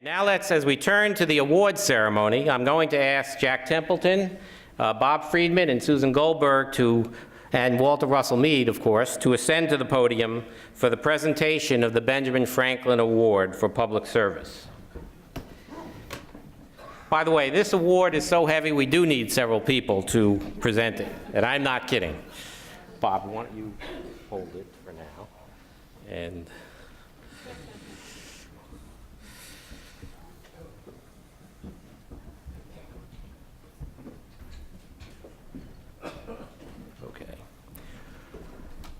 Now as we turn to the awards ceremony, I'm going to ask Jack Templeton, Bob Friedman, and Susan Goldberg and Walter Russell Mead, of course, to ascend to the podium for the presentation of the Benjamin Franklin Award for Public Service. By the way, this award is so heavy we do need several people to present it, and I'm not kidding. Bob, why don't you hold it for now? And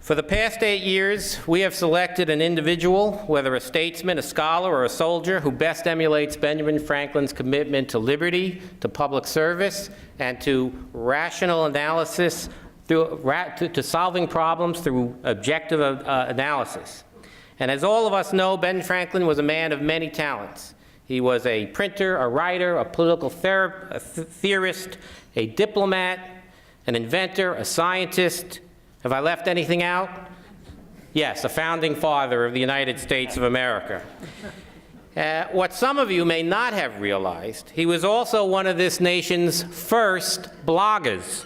for the past 8 years, we have selected an individual, whether a statesman, a scholar, or a soldier, who best emulates Benjamin Franklin's commitment to liberty, to public service, and to rational analysis, to solving problems through objective analysis. And as all of us know, Ben Franklin was a man of many talents. He was a printer, a writer, a political theorist, a diplomat, an inventor, a scientist. Have I left anything out? Yes, a founding father of the United States of America. What some of you may not have realized, he was also one of this nation's first bloggers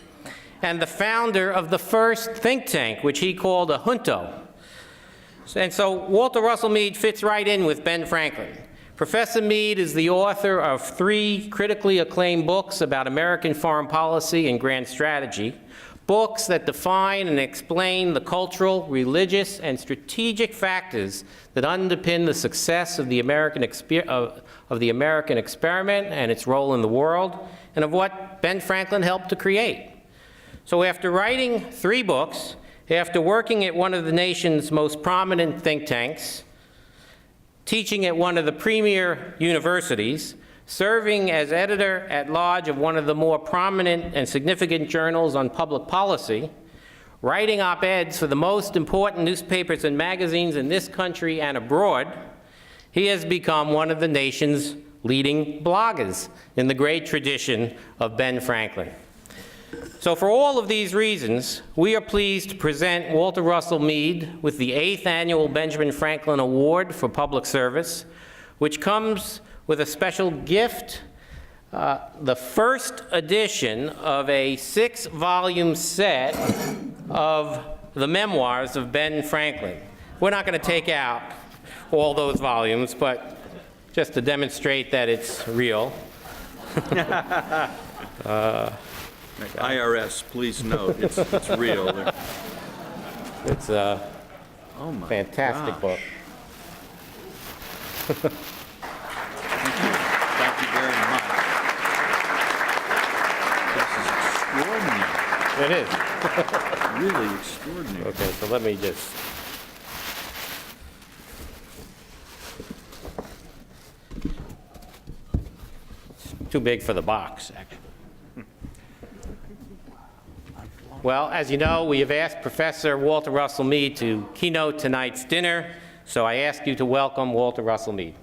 and the founder of the first think tank, which he called a junto. And so Walter Russell Mead fits right in with Ben Franklin. Professor Mead is the author of 3 critically acclaimed books about American foreign policy and grand strategy, books that define and explain the cultural, religious, and strategic factors that underpin the success of the American experiment and its role in the world, and of what Ben Franklin helped to create. So after writing 3 books, after working at one of the nation's most prominent think tanks, teaching at one of the premier universities, serving as editor-at-large of one of the more prominent and significant journals on public policy, writing op-eds for the most important newspapers and magazines in this country and abroad, he has become one of the nation's leading bloggers in the great tradition of Ben Franklin. So for all of these reasons, we are pleased to present Walter Russell Mead with the 8th Annual Benjamin Franklin Award for Public Service, which comes with a special gift, the first edition of a 6-volume set of the memoirs of Ben Franklin. We're not going to take out all those volumes, but just to demonstrate that it's real. IRS, please note, it's real. It's a fantastic book. Thank you very much. This is extraordinary. It is. Really extraordinary. Okay, so let me just... It's too big for the box, actually. Well, as you know, we have asked Professor Walter Russell Mead to keynote tonight's dinner, so I ask you to welcome Walter Russell Mead.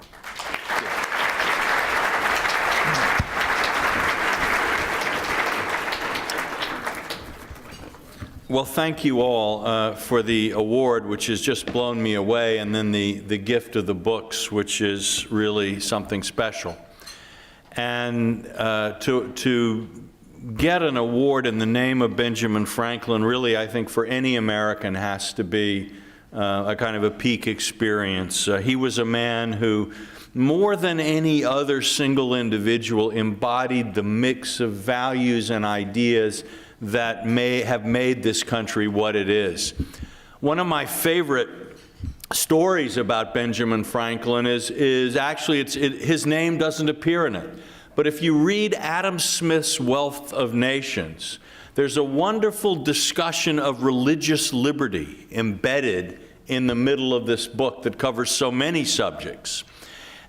Well, thank you all for the award, which has just blown me away, and then the gift of the books, which is really something special. And to get an award in the name of Benjamin Franklin, really, I think for any American has to be a kind of a peak experience. He was a man who, more than any other single individual, embodied the mix of values and ideas that may have made this country what it is. One of my favorite stories about Benjamin Franklin is actually, his name doesn't appear in it. But if you read Adam Smith's Wealth of Nations, there's a wonderful discussion of religious liberty embedded in the middle of this book that covers so many subjects.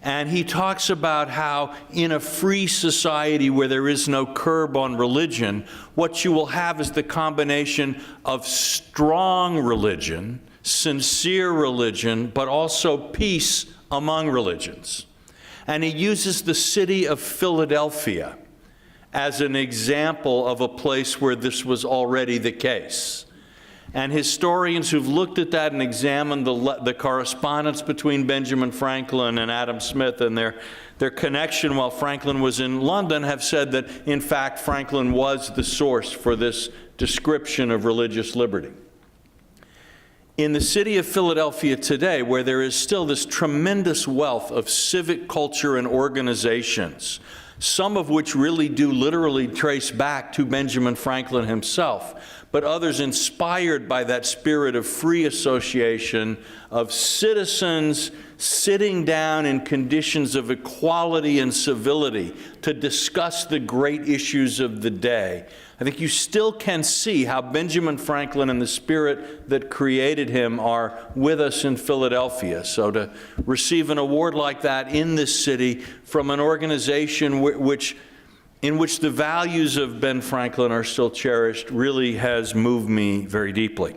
And he talks about how in a free society where there is no curb on religion, what you will have is the combination of strong religion, sincere religion, but also peace among religions. And he uses the city of Philadelphia as an example of a place where this was already the case. And historians who've looked at that and examined the correspondence between Benjamin Franklin and Adam Smith and their connection while Franklin was in London have said that, in fact, Franklin was the source for this description of religious liberty. In the city of Philadelphia today, where there is still this tremendous wealth of civic culture and organizations, some of which really do literally trace back to Benjamin Franklin himself, but others inspired by that spirit of free association, of citizens sitting down in conditions of equality and civility to discuss the great issues of the day. I think you still can see how Benjamin Franklin and the spirit that created him are with us in Philadelphia. So to receive an award like that in this city from an organization in which the values of Ben Franklin are still cherished really has moved me very deeply.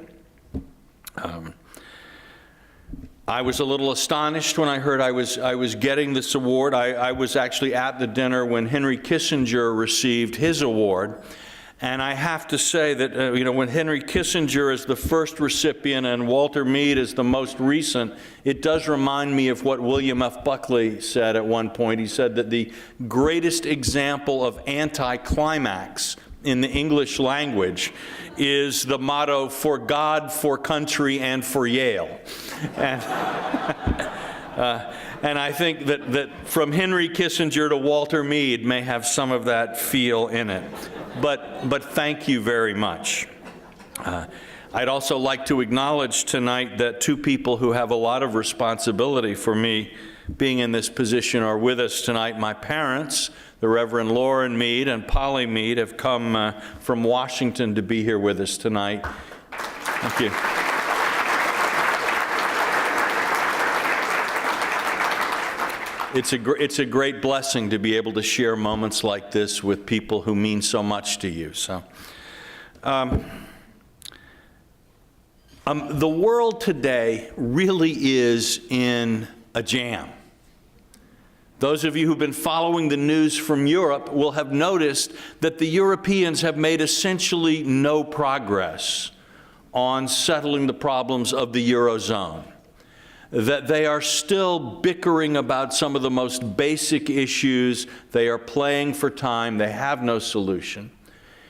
I was a little astonished when I heard I was getting this award. I was actually at the dinner when Henry Kissinger received his award. And I have to say that, when Henry Kissinger is the first recipient and Walter Mead is the most recent, it does remind me of what William F. Buckley said at one point. He said that the greatest example of anticlimax in the English language is the motto, "For God, for country, and for Yale." And, and I think that from Henry Kissinger to Walter Mead may have some of that feel in it. But thank you very much. I'd also like to acknowledge tonight that two people who have a lot of responsibility for me being in this position are with us tonight. My parents, the Reverend Lauren Mead and Polly Mead, have come from Washington to be here with us tonight. Thank you. It's a great blessing to be able to share moments like this with people who mean so much to you. So, the world today really is in a jam. Those of you who've been following the news from Europe will have noticed that the Europeans have made essentially no progress on settling the problems of the Eurozone. That they are still bickering about some of the most basic issues. They are playing for time. They have no solution.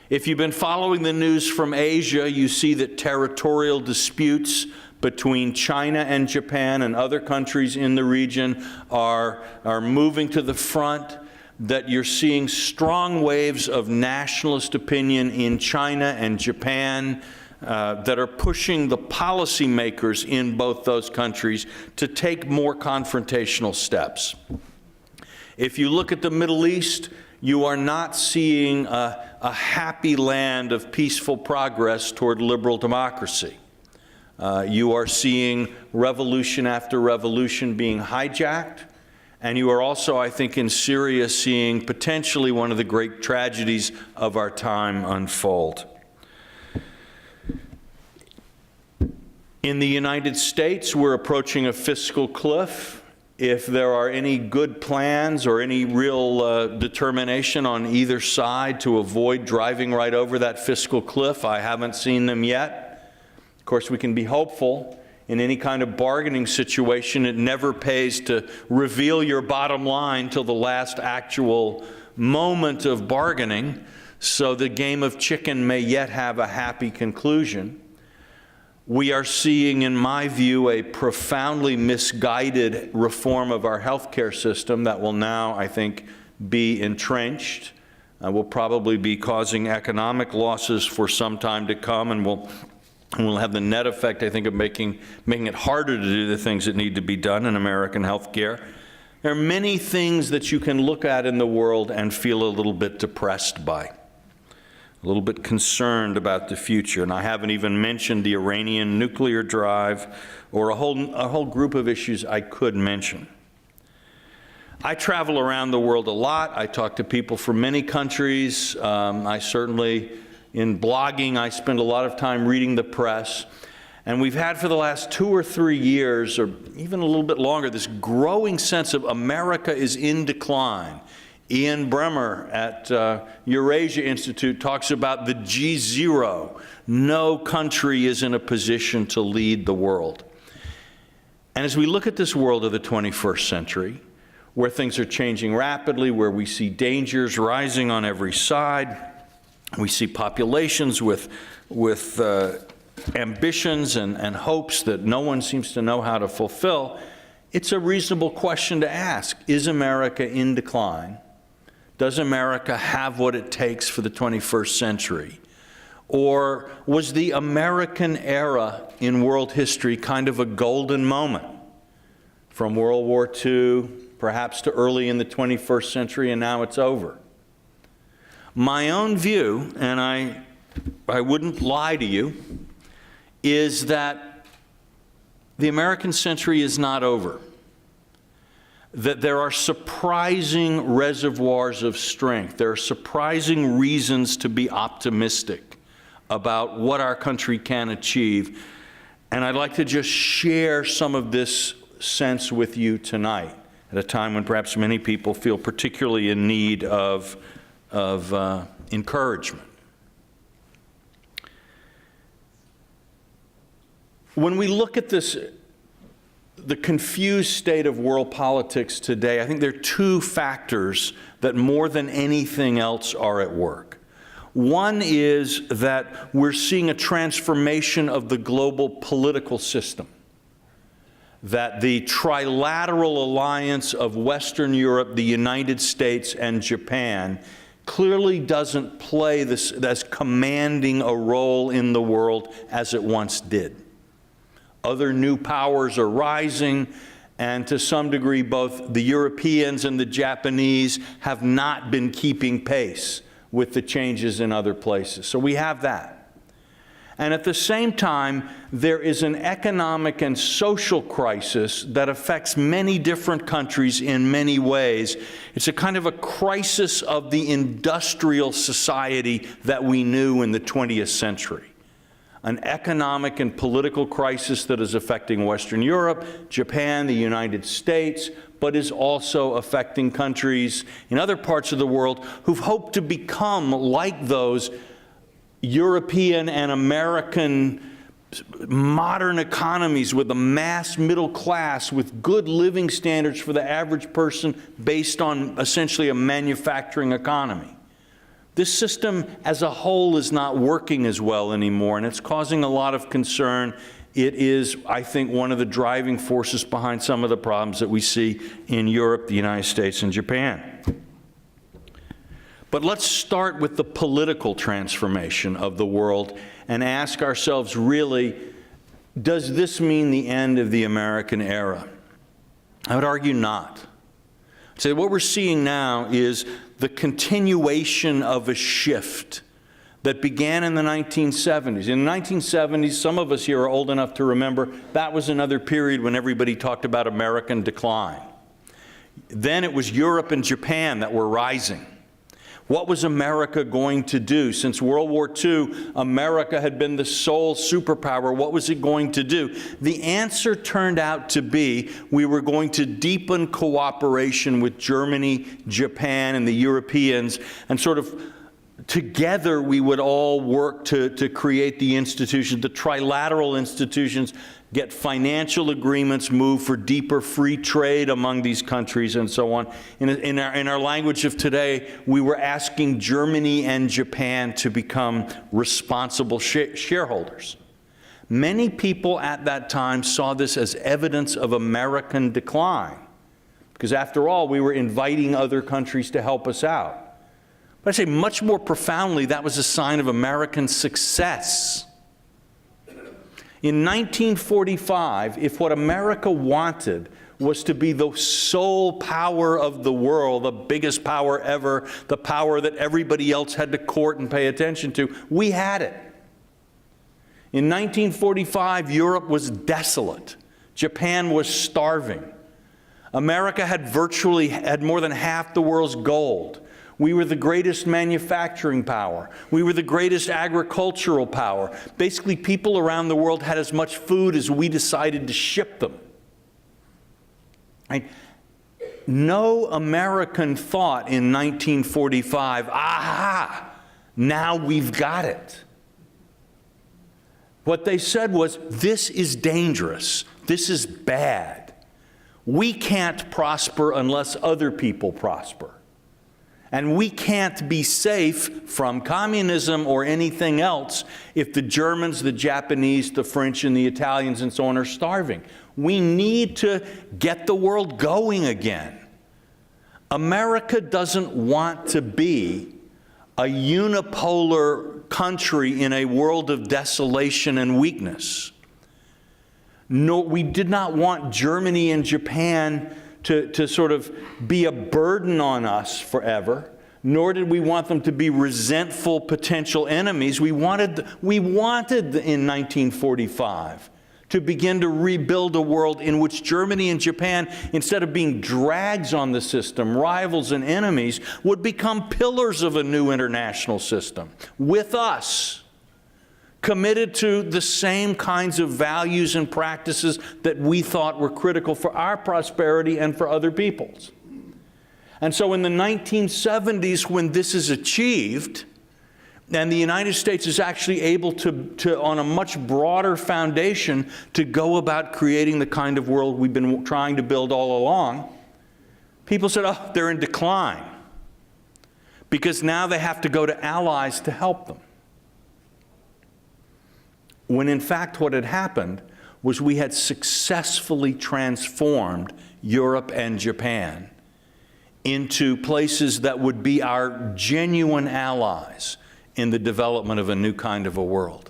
If you've been following the news from Asia, you see that territorial disputes between China and Japan and other countries in the region are moving to the front, that you're seeing strong waves of nationalist opinion in China and Japan that are pushing the policymakers in both those countries to take more confrontational steps. If you look at the Middle East, you are not seeing a happy land of peaceful progress toward liberal democracy. You are seeing revolution after revolution being hijacked, and you are also, I think, in Syria seeing potentially one of the great tragedies of our time unfold. In the United States, we're approaching a fiscal cliff. If there are any good plans or any real determination on either side to avoid driving right over that fiscal cliff, I haven't seen them yet. Of course, we can be hopeful. In any kind of bargaining situation, it never pays to reveal your bottom line till the last actual moment of bargaining, so the game of chicken may yet have a happy conclusion. We are seeing, in my view, a profoundly misguided reform of our health care system that will now, I think, be entrenched, will probably be causing economic losses for some time to come, and will have the net effect, I think, of making it harder to do the things that need to be done in American health care. There are many things that you can look at in the world and feel a little bit depressed by, a little bit concerned about the future. And I haven't even mentioned the Iranian nuclear drive or a whole group of issues I could mention. I travel around the world a lot. I talk to people from many countries. I certainly, in blogging, I spend a lot of time reading the press. And we've had for the last 2 or 3 years, or even a little bit longer, this growing sense of America is in decline Ian Bremmer at Eurasia Institute talks about the G0. No country is in a position to lead the world. And as we look at this world of the 21st century, where things are changing rapidly, where we see dangers rising on every side, we see populations with ambitions and hopes that no one seems to know how to fulfill, it's a reasonable question to ask. Is America in decline? Does America have what it takes for the 21st century? Or was the American era in world history kind of a golden moment from World War II, perhaps to early in the 21st century, and now it's over? My own view, and I wouldn't lie to you, is that the American century is not over. That there are surprising reservoirs of strength. There are surprising reasons to be optimistic about what our country can achieve. And I'd like to just share some of this sense with you tonight, at a time when perhaps many people feel particularly in need of encouragement. When we look at this, the confused state of world politics today, I think there are two factors that more than anything else are at work. One is that we're seeing a transformation of the global political system, that the trilateral alliance of Western Europe, the United States, and Japan clearly doesn't play this as commanding a role in the world as it once did. Other new powers are rising, and to some degree both the Europeans and the Japanese have not been keeping pace with the changes in other places. So we have that. And at the same time, there is an economic and social crisis that affects many different countries in many ways. It's a kind of a crisis of the industrial society that we knew in the 20th century. An economic and political crisis that is affecting Western Europe, Japan, the United States, but is also affecting countries in other parts of the world who've hoped to become like those European and American modern economies with a mass middle class with good living standards for the average person based on essentially a manufacturing economy. This system as a whole is not working as well anymore, and it's causing a lot of concern. It is, I think, one of the driving forces behind some of the problems that we see in Europe, the United States, and Japan. But let's start with the political transformation of the world and ask ourselves, really, does this mean the end of the American era? I would argue not. I'd say what we're seeing now is the continuation of a shift that began in the 1970s. In the 1970s, some of us here are old enough to remember, that was another period when everybody talked about American decline. Then it was Europe and Japan that were rising. What was America going to do? Since World War II, America had been the sole superpower. What was it going to do? The answer turned out to be we were going to deepen cooperation with Germany, Japan, and the Europeans, and sort of together we would all work to create the institutions, the trilateral institutions, get financial agreements, move for deeper free trade among these countries, and so on. In our language of today, we were asking Germany and Japan to become responsible shareholders. Many people at that time saw this as evidence of American decline, because after all, we were inviting other countries to help us out. But I say much more profoundly, that was a sign of American success. In 1945, if what America wanted was to be the sole power of the world, the biggest power ever, the power that everybody else had to court and pay attention to, we had it. In 1945, Europe was desolate. Japan was starving. America had more than half the world's gold. We were the greatest manufacturing power. We were the greatest agricultural power. Basically, people around the world had as much food as we decided to ship them. no American thought in 1945, aha, now we've got it. What they said was, this is dangerous. This is bad. We can't prosper unless other people prosper. And we can't be safe from communism or anything else if the Germans, the Japanese, the French, and the Italians, and so on are starving. We need to get the world going again. America doesn't want to be a unipolar country in a world of desolation and weakness. No, we did not want Germany and Japan to sort of be a burden on us forever, nor did we want them to be resentful potential enemies. We wanted in 1945 to begin to rebuild a world in which Germany and Japan, instead of being drags on the system, rivals and enemies, would become pillars of a new international system with us, committed to the same kinds of values and practices that we thought were critical for our prosperity and for other people's. And so in the 1970s, when this is achieved, and the United States is actually able to, on a much broader foundation, to go about creating the kind of world we've been trying to build all along, people said, oh, they're in decline, because now they have to go to allies to help them. When in fact what had happened was we had successfully transformed Europe and Japan into places that would be our genuine allies in the development of a new kind of a world.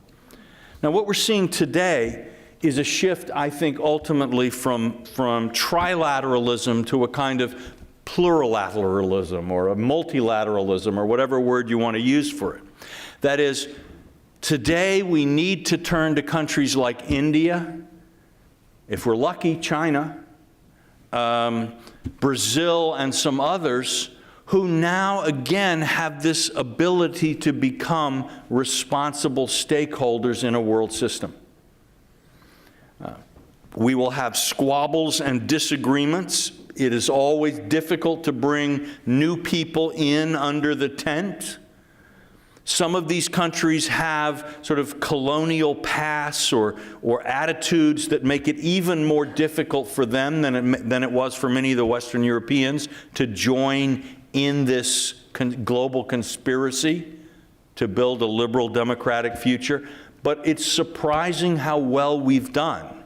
Now, what we're seeing today is a shift, I think, ultimately from trilateralism to a kind of plurilateralism or a multilateralism or whatever word you want to use for it. That is, today we need to turn to countries like India, if we're lucky, China, Brazil, and some others, who now again have this ability to become responsible stakeholders in a world system. We will have squabbles and disagreements. It is always difficult to bring new people in under the tent. Some of these countries have sort of colonial pasts or attitudes that make it even more difficult for them than it was for many of the Western Europeans to join in this global conspiracy to build a liberal democratic future. But it's surprising how well we've done.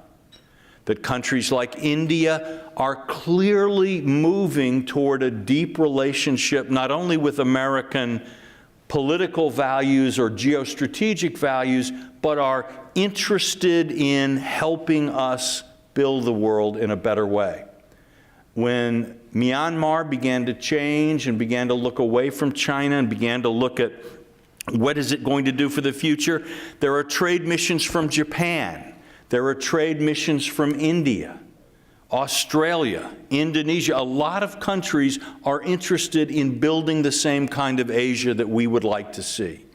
That countries like India are clearly moving toward a deep relationship, not only with American political values or geostrategic values, but are interested in helping us build the world in a better way. When Myanmar began to change and began to look away from China and began to look at what is it going to do for the future, there are trade missions from Japan. There are trade missions from India, Australia, Indonesia. A lot of countries are interested in building the same kind of Asia that we would like to see.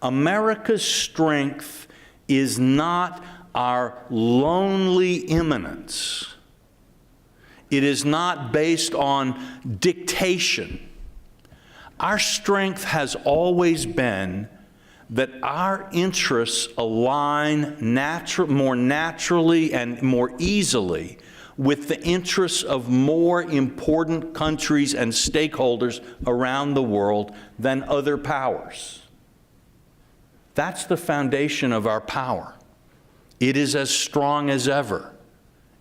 America's strength is not our lonely immanence. It is not based on dictation. Our strength has always been that our interests align more naturally and more easily with the interests of more important countries and stakeholders around the world than other powers. That's the foundation of our power. It is as strong as ever.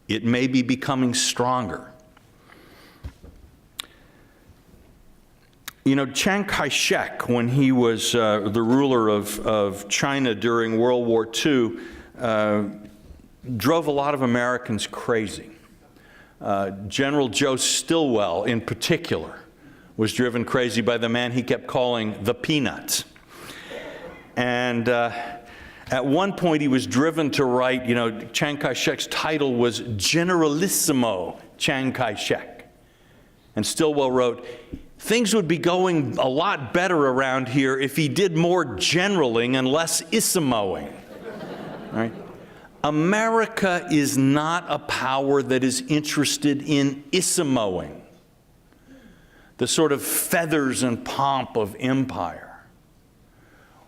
It may be becoming stronger. You know, Chiang Kai-shek, when he was the ruler of China during World War II, drove a lot of Americans crazy. General Joe Stilwell, in particular, was driven crazy by the man he kept calling the Peanut. And at one point, he was driven to write, you know, Chiang Kai-shek's title was Generalissimo Chiang Kai-shek. And Stilwell wrote, things would be going a lot better around here if he did more generaling and less issimoing. Right? America is not a power that is interested in issimoing. the sort of feathers and pomp of empire.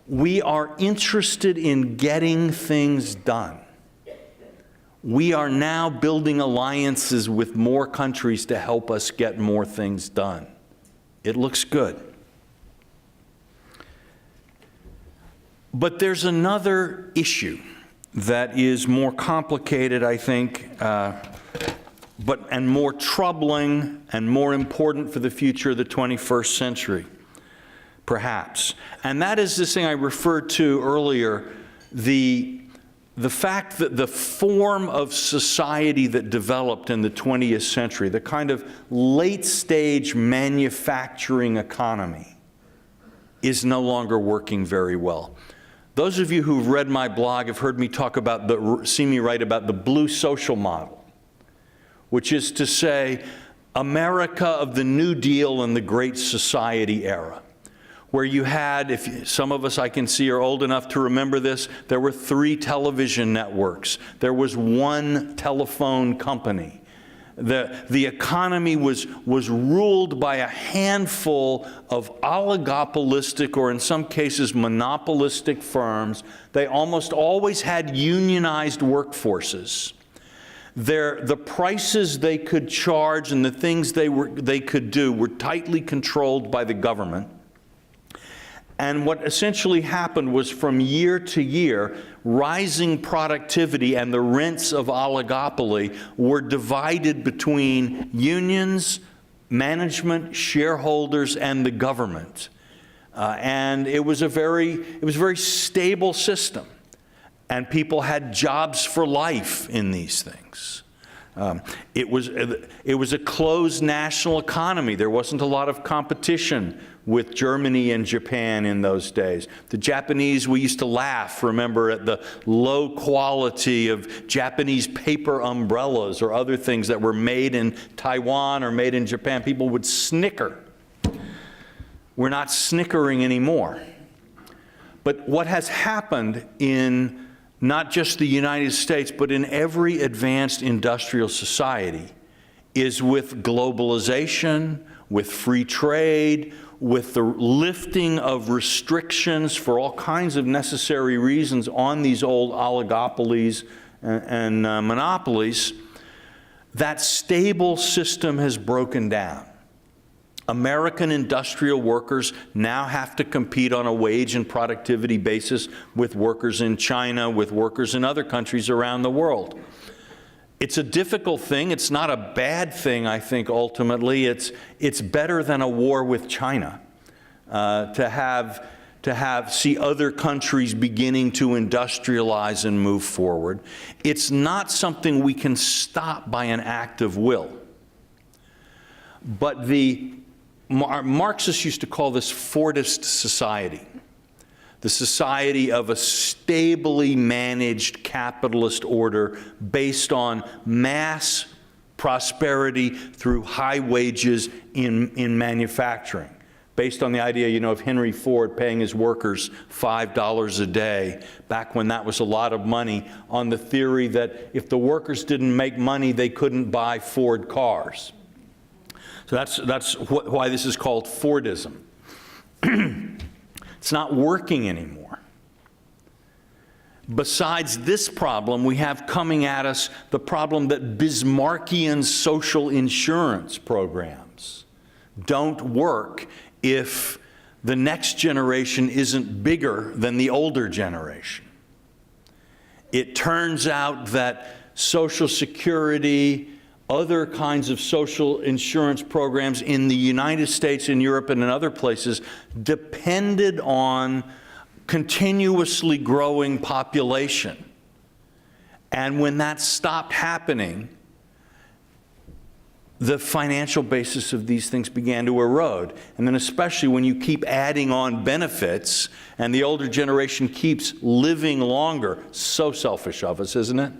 We are interested in getting things done. We are now building alliances with more countries to help us get more things done. It looks good. But there's another issue that is more complicated, I think, and more troubling and more important for the future of the 21st century, perhaps. And that is this thing I referred to earlier, the fact that the form of society that developed in the 20th century, the kind of late-stage manufacturing economy, is no longer working very well. Those of you who've read my blog have heard me talk about seen me write about the blue social model, which is to say, America of the New Deal and the Great Society era, where you had, some of us I can see are old enough to remember this, there were 3 television networks. There was 1 telephone company. The economy was ruled by a handful of oligopolistic, or in some cases monopolistic firms. They almost always had unionized workforces. The prices they could charge and the things they could do were tightly controlled by the government. And what essentially happened was, from year to year, rising productivity and the rents of oligopoly were divided between unions, management, shareholders, and the government. And it was a very stable system. And people had jobs for life in these things. It was a closed national economy. There wasn't a lot of competition with Germany and Japan in those days. The Japanese, we used to laugh, remember, at the low quality of Japanese paper umbrellas or other things that were made in Taiwan or made in Japan. People would snicker. We're not snickering anymore. But what has happened in not just the United States, but in every advanced industrial society, is with globalization, with free trade, with the lifting of restrictions for all kinds of necessary reasons on these old oligopolies and monopolies, that stable system has broken down. American industrial workers now have to compete on a wage and productivity basis with workers in China, with workers in other countries around the world. It's a difficult thing. It's not a bad thing, I think, ultimately. It's better than a war with China to see other countries beginning to industrialize and move forward. It's not something we can stop by an act of will. But Marxists used to call this Fordist society, the society of a stably managed capitalist order based on mass prosperity through high wages in manufacturing, based on the idea, of Henry Ford paying his workers $5 a day, back when that was a lot of money, on the theory that if the workers didn't make money, they couldn't buy Ford cars. So that's why this is called Fordism. It's not working anymore. Besides this problem, we have coming at us the problem that Bismarckian social insurance programs don't work if the next generation isn't bigger than the older generation. It turns out that Social Security, other kinds of social insurance programs in the United States, in Europe, and in other places depended on continuously growing population. And when that stopped happening, the financial basis of these things began to erode. And then especially when you keep adding on benefits and the older generation keeps living longer, so selfish of us, isn't it?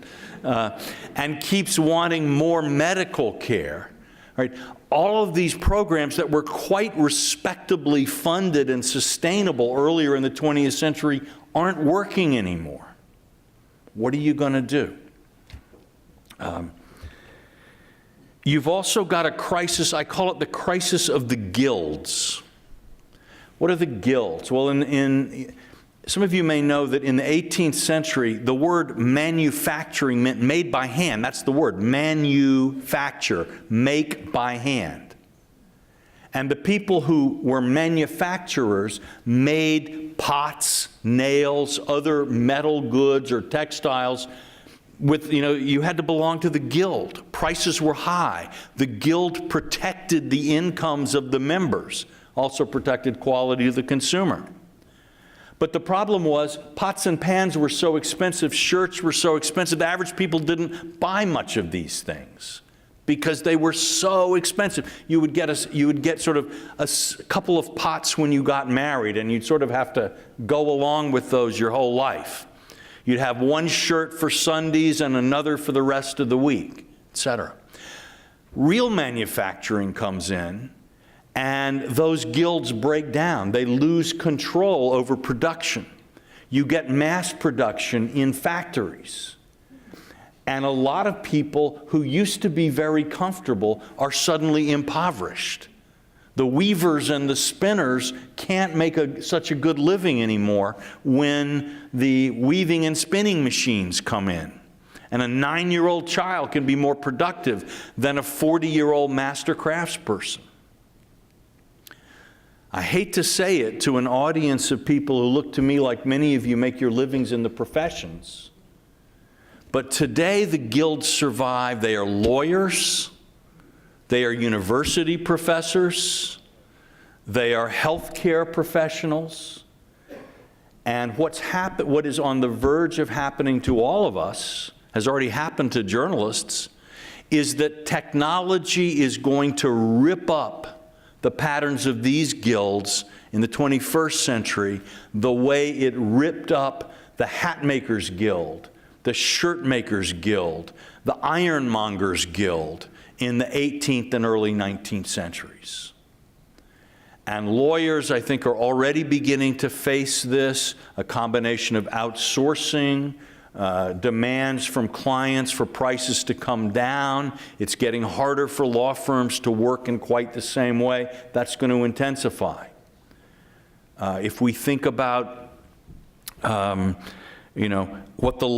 And keeps wanting more medical care, right? All of these programs that were quite respectably funded and sustainable earlier in the 20th century aren't working anymore. What are you going to do? You've also got a crisis, I call it the crisis of the guilds. What are the guilds? Well, some of you may know that in the 18th century, the word manufacturing meant made by hand. That's the word, manufacture, make by hand. And the people who were manufacturers made pots, nails, other metal goods or textiles with, you had to belong to the guild. Prices were high. The guild protected the incomes of the members, also protected quality of the consumer. But the problem was pots and pans were so expensive, shirts were so expensive, the average people didn't buy much of these things because they were so expensive. You would get sort of a couple of pots when you got married, and you'd sort of have to go along with those your whole life. You'd have one shirt for Sundays and another for the rest of the week, etc. Real manufacturing comes in, and those guilds break down. They lose control over production. You get mass production in factories. And a lot of people who used to be very comfortable are suddenly impoverished. The weavers and the spinners can't make such a good living anymore when the weaving and spinning machines come in. And a 9-year-old child can be more productive than a 40-year-old master craftsperson. I hate to say it to an audience of people who look to me like many of you make your livings in the professions, but today the guilds survive. They are lawyers. They are university professors. They are healthcare professionals. And what is on the verge of happening to all of us, has already happened to journalists, is that technology is going to rip up the patterns of these guilds in the 21st century the way it ripped up the hat makers guild, the shirt makers guild, the ironmongers guild in the 18th and early 19th centuries. And lawyers, I think, are already beginning to face this, a combination of outsourcing, demands from clients for prices to come down. It's getting harder for law firms to work in quite the same way. That's going to intensify. If we think about what the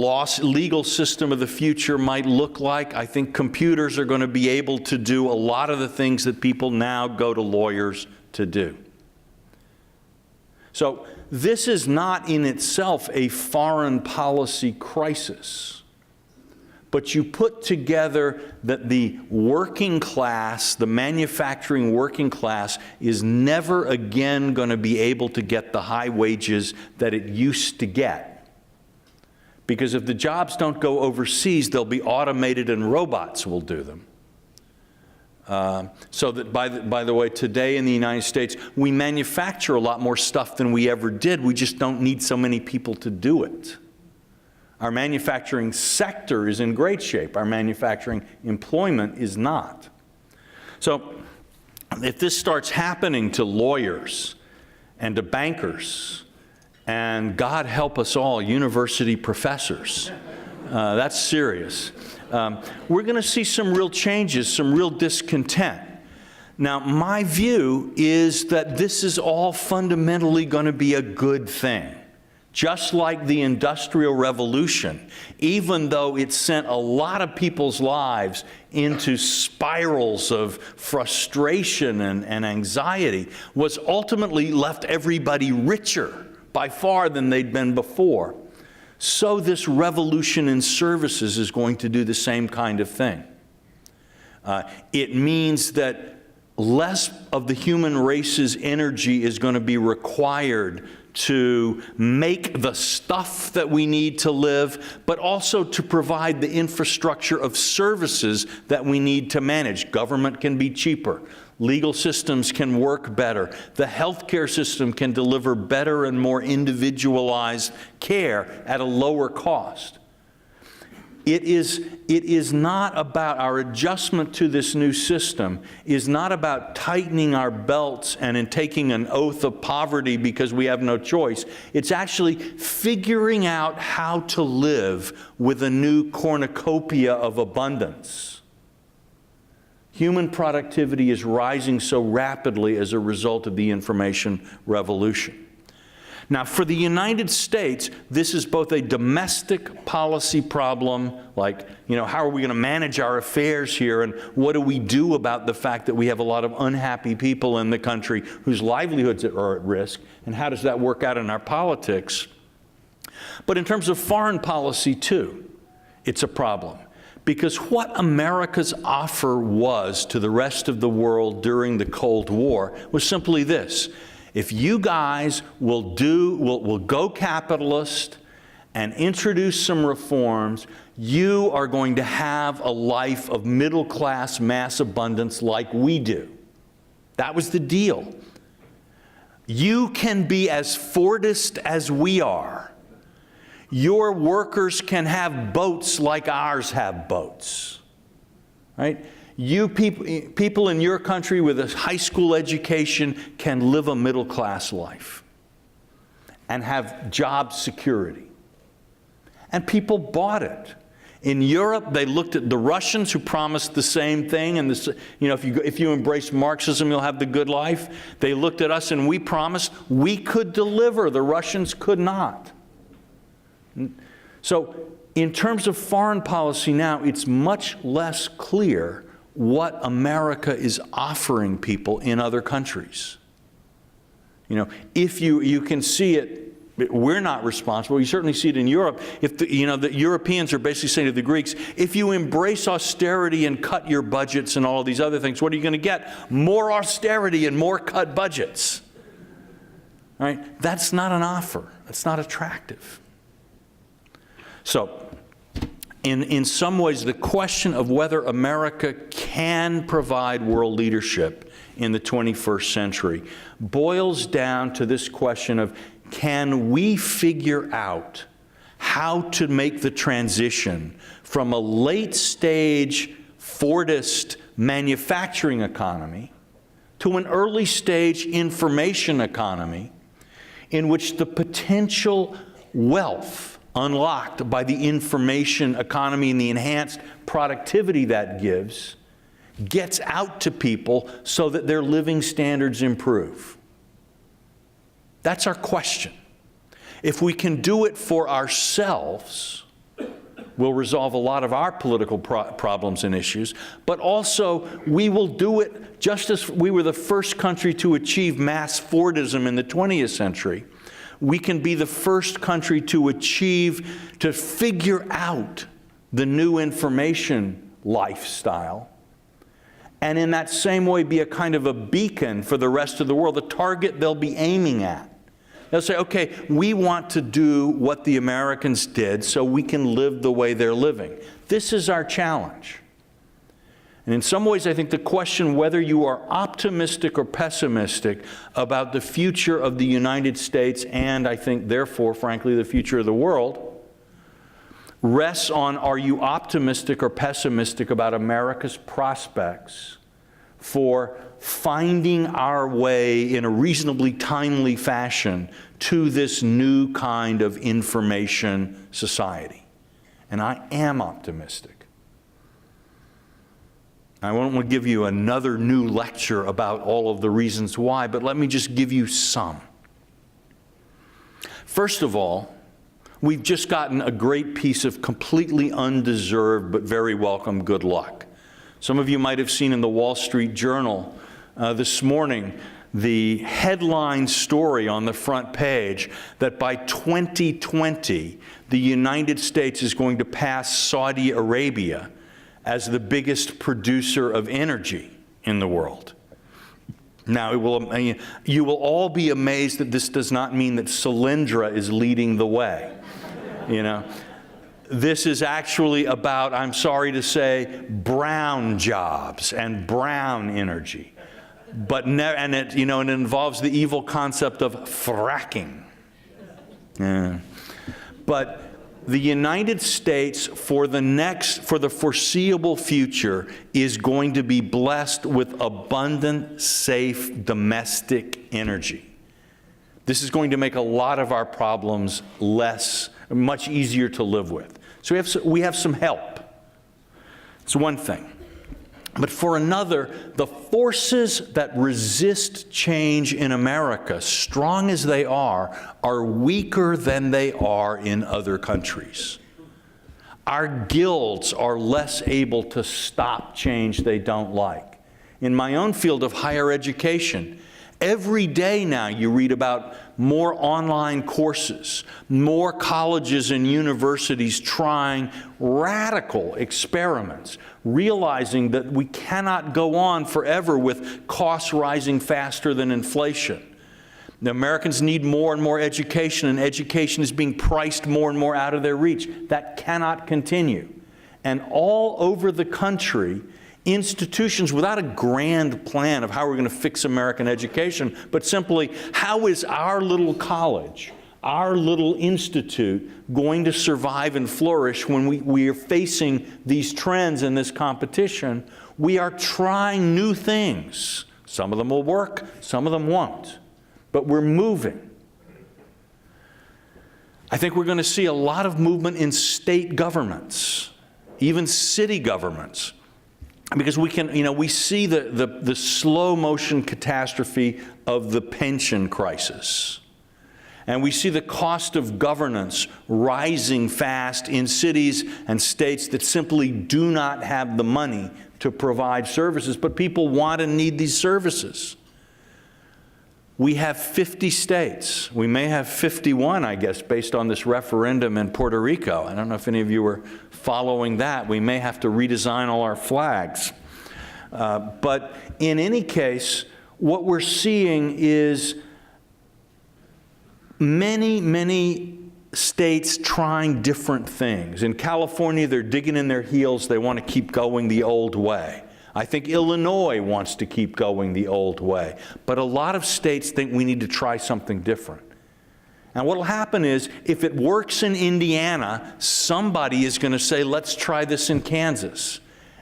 legal system of the future might look like, I think computers are going to be able to do a lot of the things that people now go to lawyers to do. So this is not in itself a foreign policy crisis, but you put together that the working class, the manufacturing working class, is never again going to be able to get the high wages that it used to get. Because if the jobs don't go overseas, they'll be automated and robots will do them. So that, by the way, today in the United States, we manufacture a lot more stuff than we ever did. We just don't need so many people to do it. Our manufacturing sector is in great shape. Our manufacturing employment is not. So if this starts happening to lawyers and to bankers, and God help us all, university professors, that's serious. We're going to see some real changes, some real discontent. Now, my view is that this is all fundamentally going to be a good thing. Just like the Industrial Revolution, even though it sent a lot of people's lives into spirals of frustration and anxiety, was ultimately left everybody richer by far than they'd been before. So this revolution in services is going to do the same kind of thing. It means that less of the human race's energy is going to be required to make the stuff that we need to live, but also to provide the infrastructure of services that we need to manage. Government can be cheaper. Legal systems can work better. The healthcare system can deliver better and more individualized care at a lower cost. It is not about our adjustment to this new system, is not about tightening our belts and in taking an oath of poverty because we have no choice. It's actually figuring out how to live with a new cornucopia of abundance. Human productivity is rising so rapidly as a result of the information revolution. Now, for the United States, this is both a domestic policy problem, like, how are we going to manage our affairs here, and what do we do about the fact that we have a lot of unhappy people in the country whose livelihoods are at risk, and how does that work out in our politics? But in terms of foreign policy, too, it's a problem. Because what America's offer was to the rest of the world during the Cold War was simply this: if you guys will go capitalist and introduce some reforms, you are going to have a life of middle-class mass abundance like we do. That was the deal. You can be as Fordist as we are. Your workers can have boats like ours have boats, right? You people in your country with a high school education can live a middle-class life and have job security. And people bought it. In Europe, they looked at the Russians who promised the same thing, and if you embrace Marxism, you'll have the good life. They looked at us and we promised we could deliver. The Russians could not. So in terms of foreign policy now, it's much less clear what America is offering people in other countries. If you can see it, we're not responsible. You certainly see it in Europe. If the Europeans are basically saying to the Greeks, if you embrace austerity and cut your budgets and all of these other things, what are you going to get? More austerity and more cut budgets. Right? That's not an offer. That's not attractive. So, in some ways, the question of whether America can provide world leadership in the 21st century boils down to this question of, can we figure out how to make the transition from a late-stage Fordist manufacturing economy to an early-stage information economy in which the potential wealth unlocked by the information economy and the enhanced productivity that gives gets out to people so that their living standards improve. That's our question. If we can do it for ourselves, we'll resolve a lot of our political problems and issues, but also we will do it just as we were the first country to achieve mass Fordism in the 20th century. We can be the first country to figure out the new information lifestyle, and in that same way be a kind of a beacon for the rest of the world, the target they'll be aiming at. They'll say, okay, we want to do what the Americans did so we can live the way they're living. This is our challenge. And in some ways, I think the question whether you are optimistic or pessimistic about the future of the United States, and I think, therefore, frankly, the future of the world, rests on, are you optimistic or pessimistic about America's prospects for finding our way in a reasonably timely fashion to this new kind of information society? And I am optimistic. I won't want to give you another new lecture about all of the reasons why, but let me just give you some. First of all, we've just gotten a great piece of completely undeserved but very welcome good luck. Some of you might have seen in the Wall Street Journal this morning the headline story on the front page that by 2020, the United States is going to pass Saudi Arabia as the biggest producer of energy in the world. Now, you will all be amazed that this does not mean that Solyndra is leading the way. This is actually about, I'm sorry to say, brown jobs and brown energy. But it involves the evil concept of fracking. But the United States, for the foreseeable future, is going to be blessed with abundant, safe, domestic energy. This is going to make a lot of our problems much easier to live with. So we have some help. It's one thing. But for another, the forces that resist change in America, strong as they are weaker than they are in other countries. Our guilds are less able to stop change they don't like. In my own field of higher education, every day now you read about more online courses, more colleges and universities trying radical experiments, realizing that we cannot go on forever with costs rising faster than inflation. The Americans need more and more education, and education is being priced more and more out of their reach. That cannot continue. And all over the country, institutions without a grand plan of how we're going to fix American education, but simply, how is our little college, our little institute going to survive and flourish when we are facing these trends and this competition? We are trying new things. Some of them will work, some of them won't. But we're moving. I think we're going to see a lot of movement in state governments, even city governments. Because we can, we see the slow motion catastrophe of the pension crisis. And we see the cost of governance rising fast in cities and states that simply do not have the money to provide services, but people want and need these services. We have 50 states. We may have 51, I guess, based on this referendum in Puerto Rico. I don't know if any of you were following that. We may have to redesign all our flags. But in any case, what we're seeing is many states trying different things. In California, they're digging in their heels. They want to keep going the old way. I think Illinois wants to keep going the old way. But a lot of states think we need to try something different. And what will happen is, if it works in Indiana, somebody is going to say, let's try this in Kansas.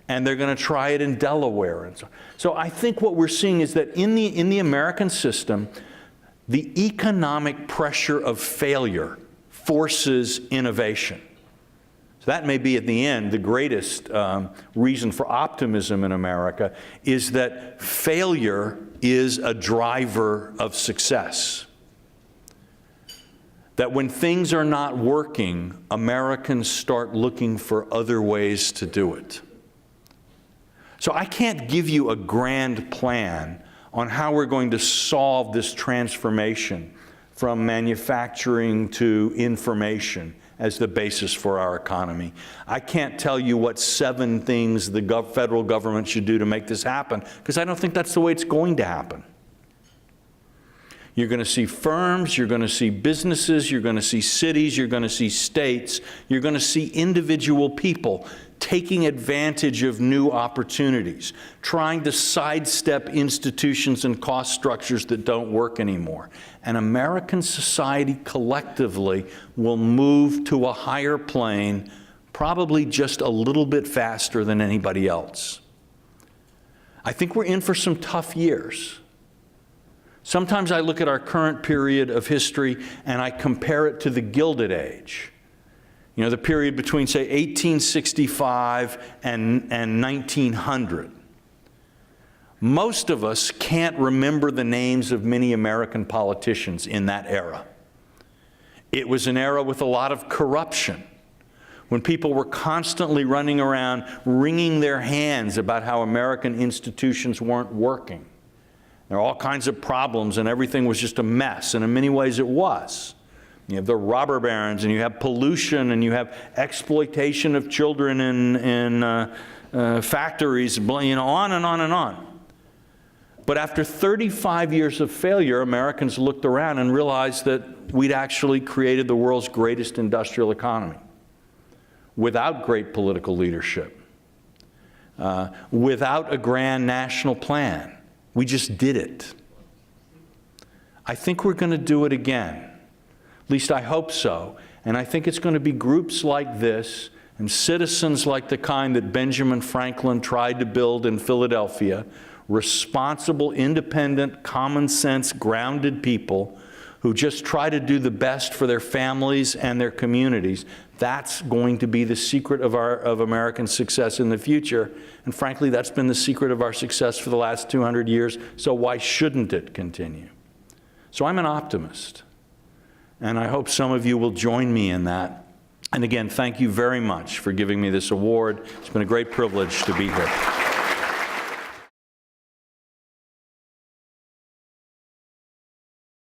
And they're going to try it in Delaware. And so I think what we're seeing is that in the American system, the economic pressure of failure forces innovation. So that may be, at the end, the greatest reason for optimism in America, is that failure is a driver of success. That when things are not working, Americans start looking for other ways to do it. So I can't give you a grand plan on how we're going to solve this transformation from manufacturing to information as the basis for our economy. I can't tell you what 7 things the federal government should do to make this happen, because I don't think that's the way it's going to happen. You're going to see firms, you're going to see businesses, you're going to see cities, you're going to see states, you're going to see individual people taking advantage of new opportunities, trying to sidestep institutions and cost structures that don't work anymore. And American society collectively will move to a higher plane, probably just a little bit faster than anybody else. I think we're in for some tough years. Sometimes I look at our current period of history and I compare it to the Gilded Age. You know, the period between, say, 1865 and 1900. Most of us can't remember the names of many American politicians in that era. It was an era with a lot of corruption, when people were constantly running around wringing their hands about how American institutions weren't working. There are all kinds of problems, and everything was just a mess, and in many ways it was. You have the robber barons, and you have pollution, and you have exploitation of children in factories, on and on and on. But after 35 years of failure, Americans looked around and realized that we'd actually created the world's greatest industrial economy without great political leadership, without a grand national plan. We just did it. I think we're going to do it again. At least I hope so. And I think it's going to be groups like this and citizens like the kind that Benjamin Franklin tried to build in Philadelphia, responsible, independent, common sense, grounded people who just try to do the best for their families and their communities. That's going to be the secret of American success in the future. And frankly, that's been the secret of our success for the last 200 years, so why shouldn't it continue? So I'm an optimist, and I hope some of you will join me in that. And again, thank you very much for giving me this award. It's been a great privilege to be here.